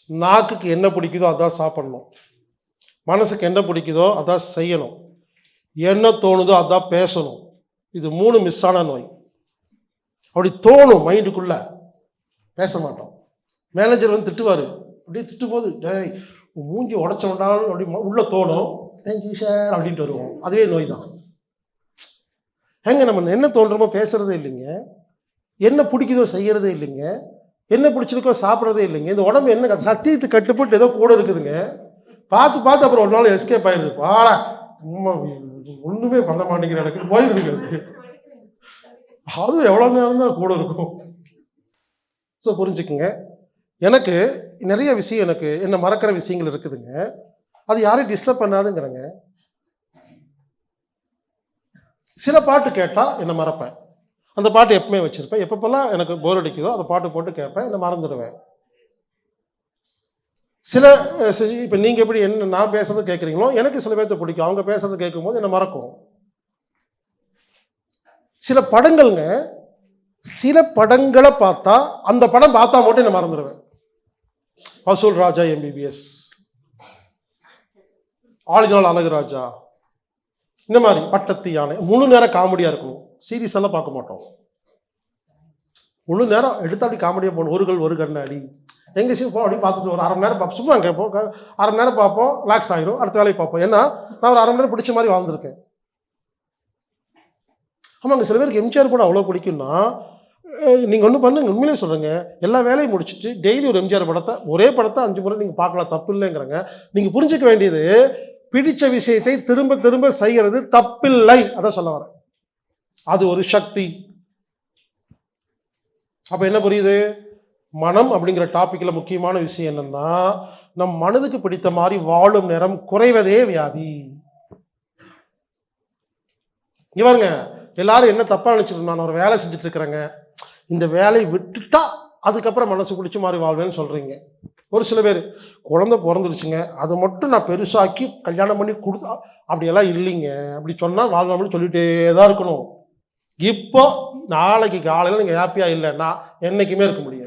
நாக்குக்கு என்ன பிடிக்குதோ அதான் சாப்பிடணும், மனசுக்கு என்ன பிடிக்குதோ அதான் செய்யணும், என்ன தோணுதோ அதான் பேசணும். இது 3 மிஸ் ஆன நோய். அப்படி தோணும் மைண்டுக்குள்ள, பேச மாட்டோம். மேனேஜர் வந்து திட்டுவார், அப்படியே திட்டும்போது டேய் மூஞ்சி உடச்ச வேண்டாம் அப்படி உள்ள தோணும், தேங்க்யூ சார் அப்படின்ட்டு வருவோம். அதுவே நோய் தான். ஏங்க நம்ம என்ன தோன்றமோ பேசுறதே இல்லைங்க, என்ன பிடிக்குதோ செய்யறதே இல்லைங்க, என்ன பிடிச்சிருக்கோ சாப்பிட்றதே இல்லைங்க. இந்த உடம்பு என்ன சத்தியத்துக்கு கட்டுப்பட்டு ஏதோ கூட இருக்குதுங்க. பார்த்து பார்த்து அப்புறம் ஒரு நாள் எஸ்கேப் ஆயிடுது. பாடா ஒன்றுமே பண்ண மாட்டேங்கிற எனக்கு போயிருது. அதுவும் எவ்வளோ நேரம் தான் கூட இருக்கும். ஸோ புரிஞ்சுக்குங்க, எனக்கு நிறைய விஷயம் எனக்கு என்ன மறக்கிற விஷயங்கள் இருக்குதுங்க. அது யாரையும் டிஸ்டர்ப் பண்ணாதுங்கிறங்க. சில பாட்டு கேட்டால் என்ன மறப்பேன், அந்த பாட்டு எப்பவுமே வச்சுருப்பேன். எப்பப்பெல்லாம் எனக்கு போர் அடிக்குதோ அந்த பாட்டு போட்டு கேட்பேன், என்னை மறந்துடுவேன். சில இப்போ நீங்கள் எப்படி என்ன நான் பேசுறது கேட்குறீங்களோ எனக்கு சில பேர்த்த பிடிக்கும், அவங்க பேசுறது கேட்கும்போது என்னை மறக்கும். சில படங்கள்ங்க, சில படங்களை பார்த்தா அந்த படம் பார்த்தா மட்டும் என்ன மறந்துடுவேன். வசூல் ராஜா MBBS, ஆளினால் அழகுராஜா, இந்த மாதிரி பட்டத்து யானை முழு நேரம் காமெடியாக இருக்கணும். சீரியஸ் எல்லாம் பார்க்க மாட்டோம், முழு நேரம் எடுத்து அப்படி காமெடியாக போகணும். ஒரு கண்ணாடி எங்கே சீன் போகும் அப்படி பார்த்துட்டு ஒரு அரை மணி நேரம் பார்ப்போம், சும்மா கேட்போம், அரை மணி நேரம் பார்ப்போம், ரிலாக்ஸ் ஆகிடும், அடுத்த வேலையை பார்ப்போம். ஏன்னா நான் ஒரு அரை மணி நேரம் பிடிச்ச மாதிரி வாழ்ந்துருக்கேன். ஆமாங்க, சில பேருக்கு எம்ஜிஆர் கூட அவ்வளோ பிடிக்கும்னா நீங்கள் ஒன்று பண்ணுங்க, உண்மையிலே சொல்கிறேங்க, எல்லா வேலையும் முடிச்சுட்டு டெய்லி ஒரு எம்ஜிஆர் படத்தை ஒரே படத்தை 5 முறை நீங்கள் பார்க்கலாம், தப்பு இல்லைங்கிறங்க. நீங்கள் புரிஞ்சிக்க வேண்டியது பிடிச்ச விஷயத்தை திரும்ப திரும்ப செய்கிறது தப்பில்லை, அதான் சொல்ல வரேன். அது ஒரு சக்தி. அப்போ என்ன புரியுது, மனம் அப்படிங்கிற டாப்பிக்கில் முக்கியமான விஷயம் என்னன்னா, நம் மனதுக்கு பிடித்த மாதிரி வாழும் நேரம் குறைவதே வியாதி. இவருங்க எல்லாரும் என்ன தப்பா நினைச்சிட்டு, நான் ஒரு வேலை செஞ்சுட்டு இருக்கிறேங்க, இந்த வேலையை விட்டுட்டா அதுக்கப்புறம் மனசு பிடிச்ச மாதிரி வாழ்வேன்னு சொல்றீங்க. ஒரு சில பேர் குழந்தை பிறந்துடுச்சுங்க, அதை மட்டும் நான் பெருசாக்கி கல்யாணம் பண்ணி கொடுத்தா, அப்படியெல்லாம் இல்லைங்க. அப்படி சொன்னால் வாழ்வாமல் சொல்லிட்டே தான் இருக்கணும். இப்போ நாளைக்கு காலையில் நீங்கள் ஹாப்பியாக இல்லைன்னா என்றைக்குமே இருக்க முடியாது.